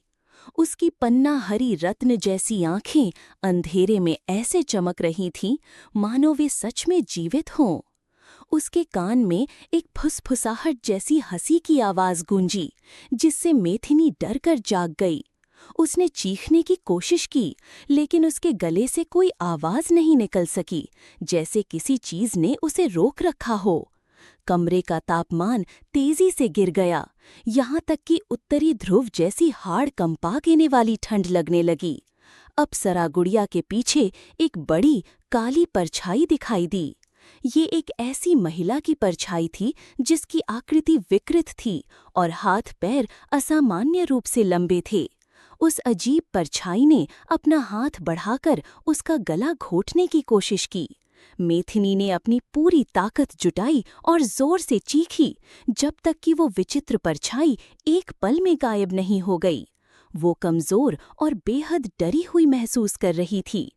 उसकी पन्ना हरी रत्न जैसी आंखें अंधेरे में ऐसे चमक रही थीं मानो वे सच में जीवित हों। उसके कान में एक फुसफुसाहट जैसी हंसी की आवाज गूंजी, जिससे मेथिनी डर कर जाग गई। उसने चीखने की कोशिश की, लेकिन उसके गले से कोई आवाज नहीं निकल सकी, जैसे किसी चीज ने उसे रोक रखा हो। कमरे का तापमान तेजी से गिर गया, यहाँ तक कि उत्तरी ध्रुव जैसी हाड़ कंपा देने वाली ठंड लगने लगी। अप्सरा गुड़िया के पीछे एक बड़ी काली परछाई दिखाई दी। ये एक ऐसी महिला की परछाई थी जिसकी आकृति विकृत थी और हाथ पैर असामान्य रूप से लंबे थे। उस अजीब परछाई ने अपना हाथ बढ़ाकर उसका गला घोंटने की कोशिश की। मेथिनी ने अपनी पूरी ताकत जुटाई और जोर से चीखी, जब तक कि वो विचित्र परछाई एक पल में गायब नहीं हो गई। वो कमजोर और बेहद डरी हुई महसूस कर रही थी।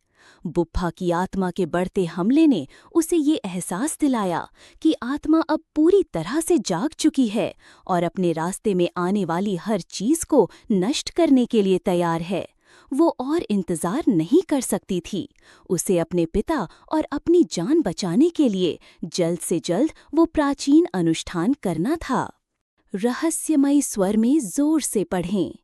बुप्पा की आत्मा के बढ़ते हमले ने उसे ये एहसास दिलाया कि आत्मा अब पूरी तरह से जाग चुकी है और अपने रास्ते में आने वाली हर चीज को नष्ट करने के लिए तैयार है। वो और इंतजार नहीं कर सकती थी। उसे अपने पिता और अपनी जान बचाने के लिए जल्द से जल्द वो प्राचीन अनुष्ठान करना था। रहस्यमयी स्वर में जोर से पढ़ें।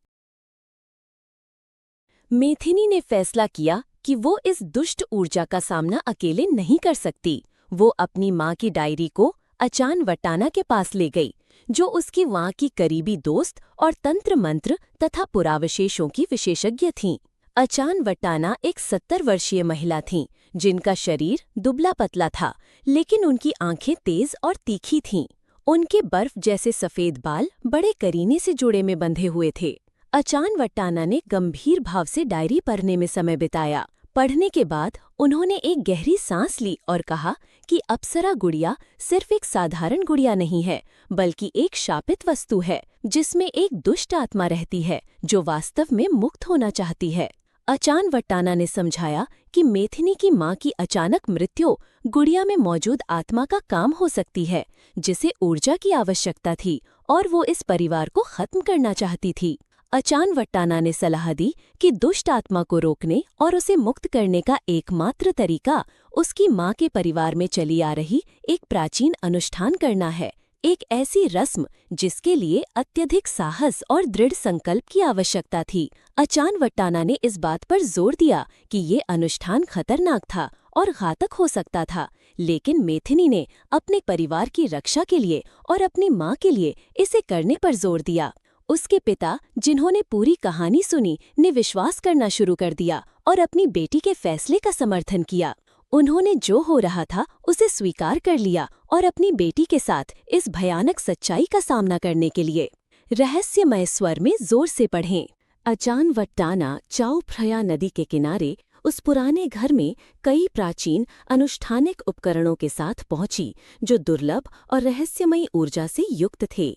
मेथिनी ने फैसला किया कि वो इस दुष्ट ऊर्जा का सामना अकेले नहीं कर सकती। वो अपनी माँ की डायरी को अचान वट्टाना के पास ले गई, जो उसकी वहाँ की करीबी दोस्त और तंत्र मंत्र तथा पुरावशेषों की विशेषज्ञ थीं। अचान वट्टाना एक 70 वर्षीय महिला थीं, जिनका शरीर दुबला पतला था, लेकिन उनकी आंखें तेज और तीखी थीं। उनके बर्फ जैसे सफेद बाल बड़े करीने से जोड़े में बंधे हुए थे। अचान वट्टाना ने गंभीर भाव से डायरी पढ़ने में समय बिताया। पढ़ने के बाद उन्होंने एक गहरी सांस ली और कहा कि अप्सरा गुड़िया सिर्फ एक साधारण गुड़िया नहीं है, बल्कि एक शापित वस्तु है, जिसमें एक दुष्ट आत्मा रहती है, जो वास्तव में मुक्त होना चाहती है। अचान वट्टाना ने समझाया कि मेथिनी की माँ की अचानक मृत्यु गुड़िया में मौजूद आत्मा का काम हो सकती है, जिसे ऊर्जा की आवश्यकता थी और वो इस परिवार को खत्म करना चाहती थी। अचान वट्टाना ने सलाह दी कि दुष्ट आत्मा को रोकने और उसे मुक्त करने का एकमात्र तरीका उसकी माँ के परिवार में चली आ रही एक प्राचीन अनुष्ठान करना है, एक ऐसी रस्म जिसके लिए अत्यधिक साहस और दृढ़ संकल्प की आवश्यकता थी। अचान वट्टाना ने इस बात पर जोर दिया कि ये अनुष्ठान खतरनाक था और घातक हो सकता था, लेकिन मेथिनी ने अपने परिवार की रक्षा के लिए और अपनी माँ के लिए इसे करने पर जोर दिया। उसके पिता, जिन्होंने पूरी कहानी सुनी, ने विश्वास करना शुरू कर दिया और अपनी बेटी के फैसले का समर्थन किया। उन्होंने जो हो रहा था उसे स्वीकार कर लिया और अपनी बेटी के साथ इस भयानक सच्चाई का सामना करने के लिए रहस्यमय स्वर में जोर से पढ़ें। अचान वट्टाना चाओ फ्रया नदी के किनारे उस पुराने घर में कई प्राचीन अनुष्ठानिक उपकरणों के साथ पहुंची, जो दुर्लभ और रहस्यमयी ऊर्जा से युक्त थे।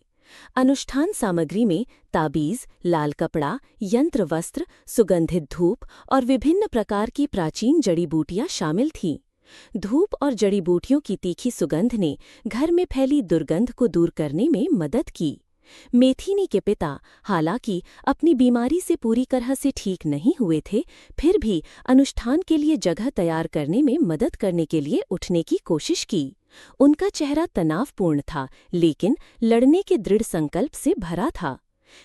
अनुष्ठान सामग्री में ताबीज, लाल कपड़ा, यंत्र वस्त्र, सुगंधित धूप और विभिन्न प्रकार की प्राचीन जड़ी बूटियां शामिल थीं। धूप और जड़ी बूटियों की तीखी सुगंध ने घर में फैली दुर्गंध को दूर करने में मदद की। मेथिनी के पिता, हालांकि अपनी बीमारी से पूरी तरह से ठीक नहीं हुए थे, फिर भी अनुष्ठान के लिए जगह तैयार करने में मदद करने के लिए उठने की कोशिश की। उनका चेहरा तनावपूर्ण था, लेकिन लड़ने के दृढ़ संकल्प से भरा था।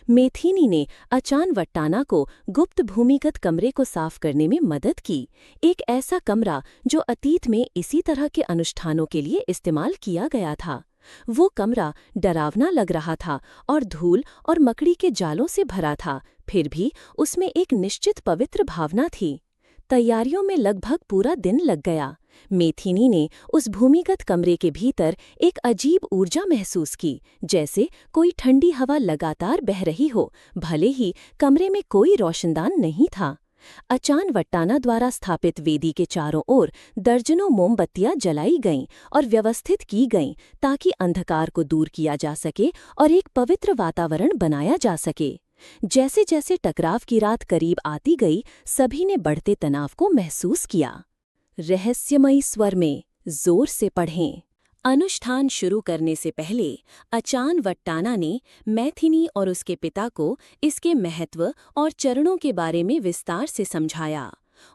मेथिनी ने अचान वट्टाना को गुप्त भूमिगत कमरे को साफ करने में मदद की, एक ऐसा कमरा जो अतीत में इसी तरह के अनुष्ठानों के लिए इस्तेमाल किया गया था। वो कमरा डरावना लग रहा था और धूल और मकड़ी के जालों से भरा था, फिर भी उसमें एक निश्चित पवित्र भावना थी। तैयारियों में लगभग पूरा दिन लग गया। मेथिनी ने उस भूमिगत कमरे के भीतर एक अजीब ऊर्जा महसूस की, जैसे कोई ठंडी हवा लगातार बह रही हो, भले ही कमरे में कोई रोशनदान नहीं था। अचानवट्टाना द्वारा स्थापित वेदी के चारों ओर दर्जनों मोमबत्तियां जलाई गईं और व्यवस्थित की गईं ताकि अंधकार को दूर किया जा सके और एक पवित्र वातावरण बनाया जा सके। जैसे जैसे टकराव की रात करीब आती गई, सभी ने बढ़ते तनाव को महसूस किया। रहस्यमयी स्वर में जोर से पढ़ें। अनुष्ठान शुरू करने से पहले अचानवट्टाना ने मैथिनी और उसके पिता को इसके महत्व और चरणों के बारे में विस्तार से समझाया।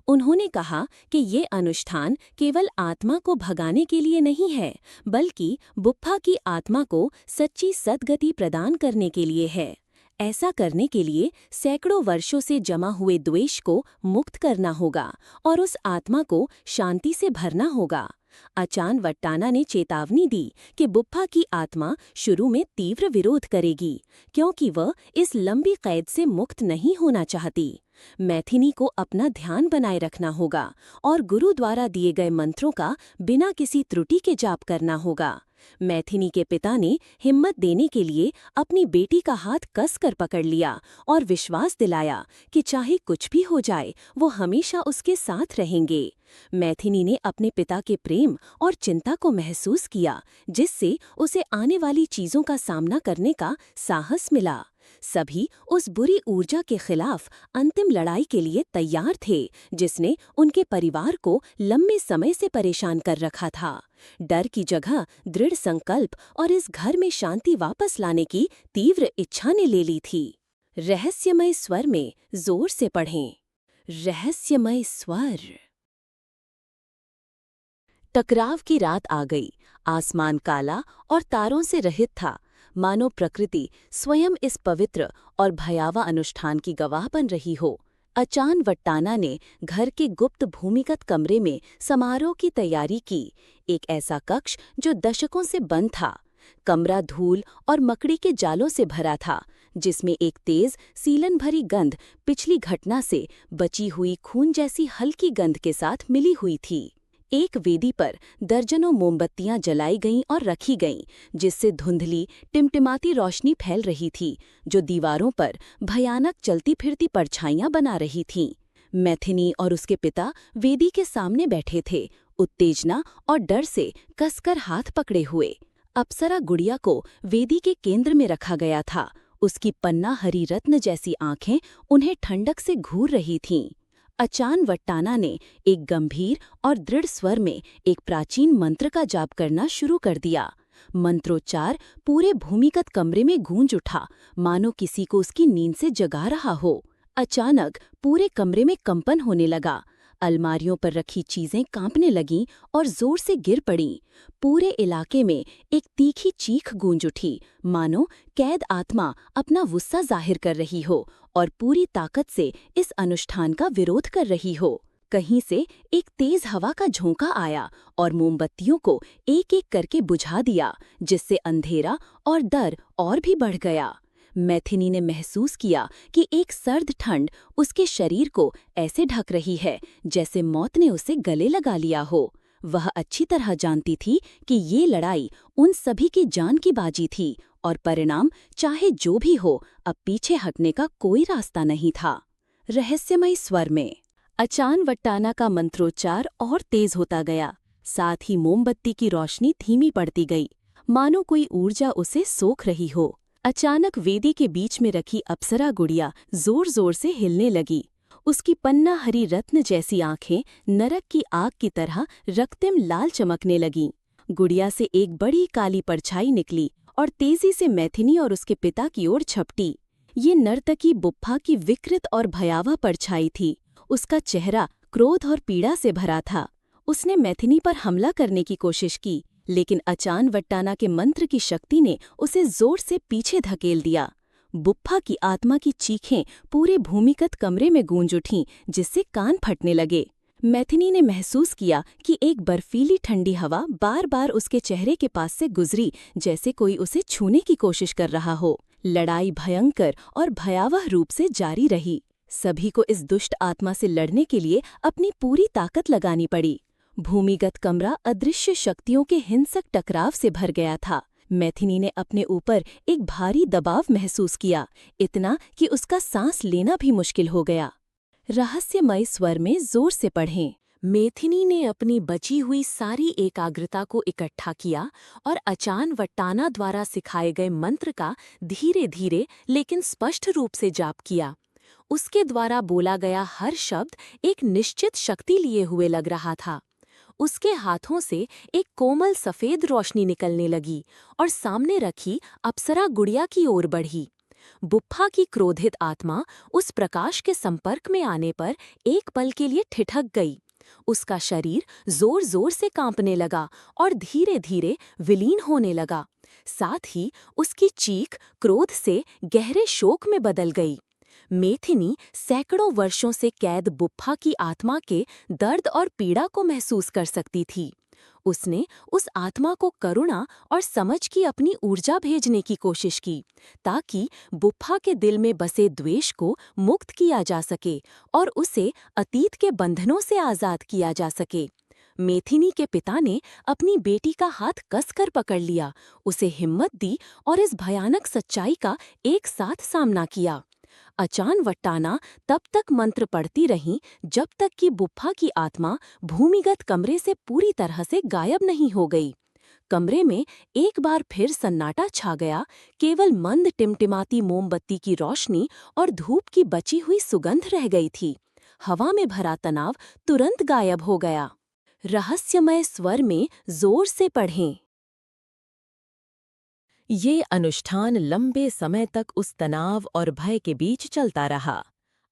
उन्होंने कहा कि ये अनुष्ठान केवल आत्मा को भगाने के लिए नहीं है, बल्कि बुप्पा की आत्मा को सच्ची सद्गति प्रदान करने के लिए है। ऐसा करने के लिए सैकड़ों वर्षों से जमा हुए द्वेष को मुक्त करना होगा और उस आत्मा को शांति से भरना होगा। अचानवट्टाना ने चेतावनी दी कि बुप्पा की आत्मा शुरू में तीव्र विरोध करेगी, क्योंकि वह इस लंबी कैद से मुक्त नहीं होना चाहती। मैथिनी को अपना ध्यान बनाए रखना होगा और गुरु द्वारा दिए गए मंत्रों का बिना किसी त्रुटि के जाप करना होगा। मैथिनी के पिता ने हिम्मत देने के लिए अपनी बेटी का हाथ कसकर पकड़ लिया और विश्वास दिलाया कि चाहे कुछ भी हो जाए, वो हमेशा उसके साथ रहेंगे। मैथिनी ने अपने पिता के प्रेम और चिंता को महसूस किया, जिससे उसे आने वाली चीजों का सामना करने का साहस मिला। सभी उस बुरी ऊर्जा के खिलाफ अंतिम लड़ाई के लिए तैयार थे, जिसने उनके परिवार को लंबे समय से परेशान कर रखा था। डर की जगह दृढ़ संकल्प और इस घर में शांति वापस लाने की तीव्र इच्छा ने ले ली थी। रहस्यमय स्वर में जोर से पढ़ें। रहस्यमय स्वर। टकराव की रात आ गई। आसमान काला और तारों से रहित था, मानो प्रकृति स्वयं इस पवित्र और भयावह अनुष्ठान की गवाह बन रही हो। अचानवट्टाना ने घर के गुप्त भूमिगत कमरे में समारोह की तैयारी की, एक ऐसा कक्ष जो दशकों से बंद था। कमरा धूल और मकड़ी के जालों से भरा था, जिसमें एक तेज सीलन भरी गंध पिछली घटना से बची हुई खून जैसी हल्की गंध के साथ मिली हुई थी। एक वेदी पर दर्जनों मोमबत्तियां जलाई गईं और रखी गईं, जिससे धुंधली टिमटिमाती रोशनी फैल रही थी, जो दीवारों पर भयानक चलती फिरती परछाइयां बना रही थीं। मैथिनी और उसके पिता वेदी के सामने बैठे थे, उत्तेजना और डर से कसकर हाथ पकड़े हुए। अप्सरा गुड़िया को वेदी के केंद्र में रखा गया था। उसकी पन्ना हरी रत्न जैसी आंखें उन्हें ठंडक से घूर रही थीं। अचानवट्टाना ने एक गंभीर और दृढ़ स्वर में एक प्राचीन मंत्र का जाप करना शुरू कर दिया। मंत्रोच्चार पूरे भूमिगत कमरे में गूंज उठा, मानो किसी को उसकी नींद से जगा रहा हो। अचानक पूरे कमरे में कंपन होने लगा। अलमारियों पर रखी चीजें कांपने लगीं और जोर से गिर पड़ीं। पूरे इलाके में एक तीखी चीख गूंज उठी, मानो कैद आत्मा अपना गुस्सा जाहिर कर रही हो और पूरी ताकत से इस अनुष्ठान का विरोध कर रही हो। कहीं से एक तेज हवा का झोंका आया और मोमबत्तियों को एक एक करके बुझा दिया, जिससे अंधेरा और डर और भी बढ़ गया। मैथिनी ने महसूस किया कि एक सर्द ठंड उसके शरीर को ऐसे ढक रही है जैसे मौत ने उसे गले लगा लिया हो। वह अच्छी तरह जानती थी कि ये लड़ाई उन सभी की जान की बाजी थी और परिणाम चाहे जो भी हो, अब पीछे हटने का कोई रास्ता नहीं था। रहस्यमय स्वर में अचानवट्टाना का मंत्रोच्चार और तेज होता गया, साथ ही मोमबत्ती की रोशनी धीमी पड़ती गई, मानो कोई ऊर्जा उसे सोख रही हो। अचानक वेदी के बीच में रखी अप्सरा गुड़िया जोर जोर से हिलने लगी। उसकी पन्ना हरी रत्न जैसी आंखें नरक की आग की तरह रक्तिम लाल चमकने लगीं। गुड़िया से एक बड़ी काली परछाई निकली और तेजी से मैथिनी और उसके पिता की ओर झपटी। ये नर्तकी बुप्पा की विकृत और भयावह परछाई थी। उसका चेहरा क्रोध और पीड़ा से भरा था। उसने मैथिनी पर हमला करने की कोशिश की, लेकिन अचानवट्टाना के मंत्र की शक्ति ने उसे जोर से पीछे धकेल दिया। बुप्पा की आत्मा की चीखें पूरे भूमिगत कमरे में गूंज उठीं, जिससे कान फटने लगे। मैथिनी ने महसूस किया कि एक बर्फीली ठंडी हवा बार-बार उसके चेहरे के पास से गुजरी, जैसे कोई उसे छूने की कोशिश कर रहा हो। लड़ाई भयंकर और भयावह रूप से जारी रही। सभी को इस दुष्ट आत्मा से लड़ने के लिए अपनी पूरी ताकत लगानी पड़ी। भूमिगत कमरा अदृश्य शक्तियों के हिंसक टकराव से भर गया था। मैथिनी ने अपने ऊपर एक भारी दबाव महसूस किया, इतना कि उसका सांस लेना भी मुश्किल हो गया। रहस्यमय स्वर में जोर से पढ़ें। मैथिनी ने अपनी बची हुई सारी एकाग्रता को इकट्ठा किया और अचान वट्टाना द्वारा सिखाए गए मंत्र का धीरे धीरे लेकिन स्पष्ट रूप से जाप किया। उसके द्वारा बोला गया हर शब्द एक निश्चित शक्ति लिए हुए लग रहा था। उसके हाथों से एक कोमल सफेद रोशनी निकलने लगी और सामने रखी अप्सरा गुड़िया की ओर बढ़ी। बुप्फा की क्रोधित आत्मा उस प्रकाश के संपर्क में आने पर एक पल के लिए ठिठक गई। उसका शरीर जोर जोर से कांपने लगा और धीरे धीरे विलीन होने लगा। साथ ही उसकी चीख क्रोध से गहरे शोक में बदल गई। मैथिनी सैकड़ों वर्षों से कैद बुप्फा की आत्मा के दर्द और पीड़ा को महसूस कर सकती थी। उसने उस आत्मा को करुणा और समझ की अपनी ऊर्जा भेजने की कोशिश की, ताकि बुप्फा के दिल में बसे द्वेष को मुक्त किया जा सके और उसे अतीत के बंधनों से आज़ाद किया जा सके। मैथिनी के पिता ने अपनी बेटी का हाथ कसकर पकड़ लिया, उसे हिम्मत दी और इस भयानक सच्चाई का एक साथ सामना किया। अचान वट्टाना तब तक मंत्र पढ़ती रहीं जब तक कि बुप्फा की आत्मा भूमिगत कमरे से पूरी तरह से गायब नहीं हो गई। कमरे में एक बार फिर सन्नाटा छा गया। केवल मंद टिमटिमाती मोमबत्ती की रोशनी और धूप की बची हुई सुगंध रह गई थी। हवा में भरा तनाव तुरंत गायब हो गया। रहस्यमय स्वर में जोर से पढ़ें। ये अनुष्ठान लंबे समय तक उस तनाव और भय के बीच चलता रहा।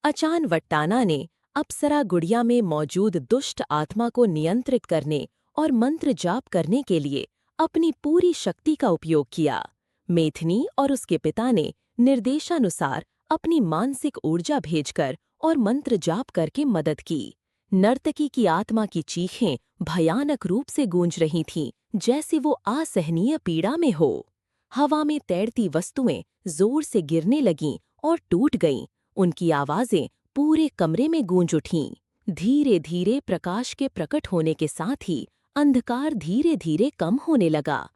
अचान वट्टाना ने अप्सरा गुड़िया में मौजूद दुष्ट आत्मा को नियंत्रित करने और मंत्र जाप करने के लिए अपनी पूरी शक्ति का उपयोग किया। मैथिनी और उसके पिता ने निर्देशानुसार अपनी मानसिक ऊर्जा भेजकर और मंत्र जाप करके मदद की। नर्तकी की आत्मा की चीखें भयानक रूप से गूंज रही थीं, जैसे वो असहनीय पीड़ा में हो। हवा में तैरती वस्तुएं जोर से गिरने लगीं और टूट गईं। उनकी आवाजें पूरे कमरे में गूंज उठीं। धीरे धीरे प्रकाश के प्रकट होने के साथ ही अंधकार धीरे धीरे कम होने लगा।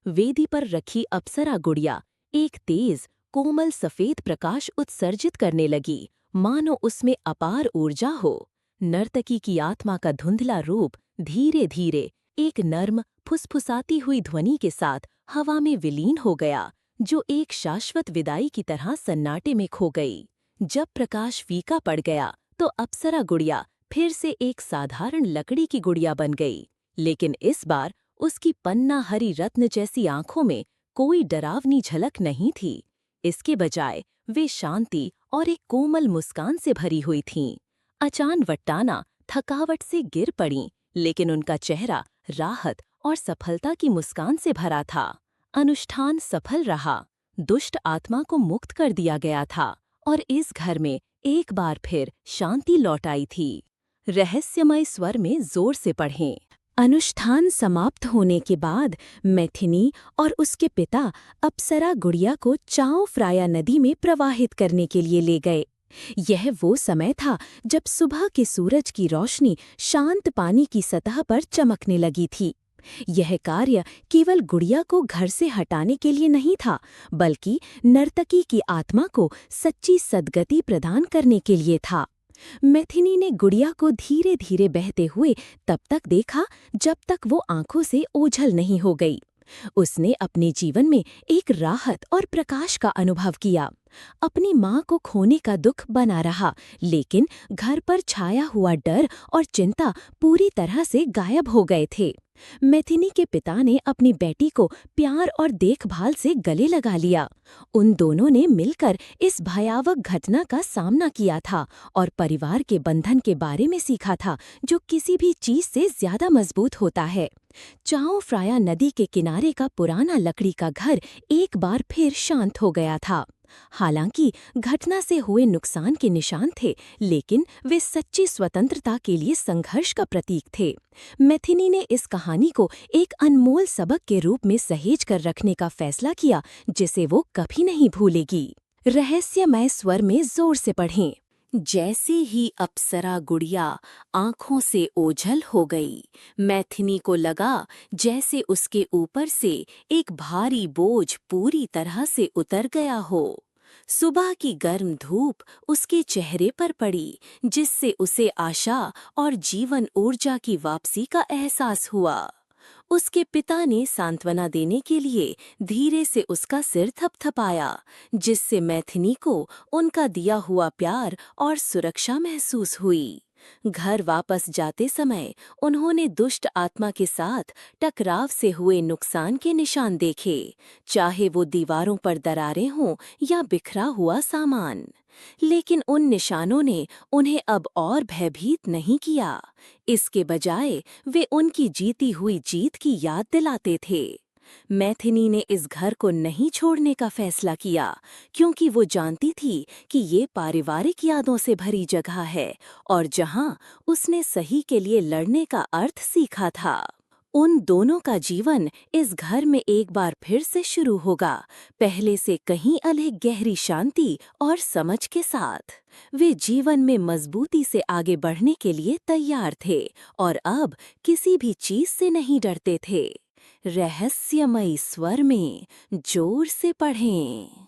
वेदी पर रखी अप्सरा गुड़िया एक तेज कोमल सफेद प्रकाश उत्सर्जित करने लगी, मानो उसमें अपार ऊर्जा हो। नर्तकी की आत्मा का धुंधला रूप धीरे धीरे एक नर्म फुसफुसाती हुई ध्वनि के साथ हवा में विलीन हो गया, जो एक शाश्वत विदाई की तरह सन्नाटे में खो गई। जब प्रकाश फीका पड़ गया तो अप्सरा गुड़िया फिर से एक साधारण लकड़ी की गुड़िया बन गई, लेकिन इस बार उसकी पन्ना हरी रत्न जैसी आंखों में कोई डरावनी झलक नहीं थी। इसके बजाय वे शांति और एक कोमल मुस्कान से भरी हुई थीं। अचान वट्टाना थकावट से गिर पड़ीं, लेकिन उनका चेहरा राहत और सफलता की मुस्कान से भरा था। अनुष्ठान सफल रहा, दुष्ट आत्मा को मुक्त कर दिया गया था और इस घर में एक बार फिर शांति लौट आई थी। रहस्यमय स्वर में जोर से पढ़ें। अनुष्ठान समाप्त होने के बाद मैथिनी और उसके पिता अप्सरा गुड़िया को चाओ फ्राया नदी में प्रवाहित करने के लिए ले गए। यह वो समय था जब सुबह के सूरज की रोशनी शांत पानी की सतह पर चमकने लगी थी। यह कार्य केवल गुड़िया को घर से हटाने के लिए नहीं था, बल्कि नर्तकी की आत्मा को सच्ची सद्गति प्रदान करने के लिए था। मैथिनी ने गुड़िया को धीरे धीरे बहते हुए तब तक देखा जब तक वो आंखों से ओझल नहीं हो गई। उसने अपने जीवन में एक राहत और प्रकाश का अनुभव किया। अपनी माँ को खोने का दुख बना रहा, लेकिन घर पर छाया हुआ डर और चिंता पूरी तरह से गायब हो गए थे। मैथिनी के पिता ने अपनी बेटी को प्यार और देखभाल से गले लगा लिया। उन दोनों ने मिलकर इस भयावह घटना का सामना किया था और परिवार के बंधन के बारे में सीखा था, जो किसी भी चीज से ज्यादा मजबूत होता है। चाओ फ्राया नदी के किनारे का पुराना लकड़ी का घर एक बार फिर शांत हो गया था। हालांकि घटना से हुए नुकसान के निशान थे, लेकिन वे सच्ची स्वतंत्रता के लिए संघर्ष का प्रतीक थे। मैथिनी ने इस कहानी को एक अनमोल सबक के रूप में सहेज कर रखने का फैसला किया, जिसे वो कभी नहीं भूलेगी। रहस्यमय स्वर में जोर से पढ़ें। जैसे ही अप्सरा गुड़िया आंखों से ओझल हो गई, मैथिनी को लगा जैसे उसके ऊपर से एक भारी बोझ पूरी तरह से उतर गया हो। सुबह की गर्म धूप उसके चेहरे पर पड़ी, जिससे उसे आशा और जीवन ऊर्जा की वापसी का एहसास हुआ। उसके पिता ने सांत्वना देने के लिए धीरे से उसका सिर थपथपाया, जिससे मैथिनी को उनका दिया हुआ प्यार और सुरक्षा महसूस हुई। घर वापस जाते समय उन्होंने दुष्ट आत्मा के साथ टकराव से हुए नुकसान के निशान देखे, चाहे वो दीवारों पर दरारें हों या बिखरा हुआ सामान। लेकिन उन निशानों ने उन्हें अब और भयभीत नहीं किया। इसके बजाय वे उनकी जीती हुई जीत की याद दिलाते थे। मैथिनी ने इस घर को नहीं छोड़ने का फैसला किया, क्योंकि वो जानती थी कि ये पारिवारिक यादों से भरी जगह है और जहाँ उसने सही के लिए लड़ने का अर्थ सीखा था। उन दोनों का जीवन इस घर में एक बार फिर से शुरू होगा, पहले से कहीं अलग गहरी शांति और समझ के साथ। वे जीवन में मजबूती से आगे बढ़ने के लिए तैयार थे और अब किसी भी चीज से नहीं डरते थे। रहस्यमयी स्वर में जोर से पढ़ें।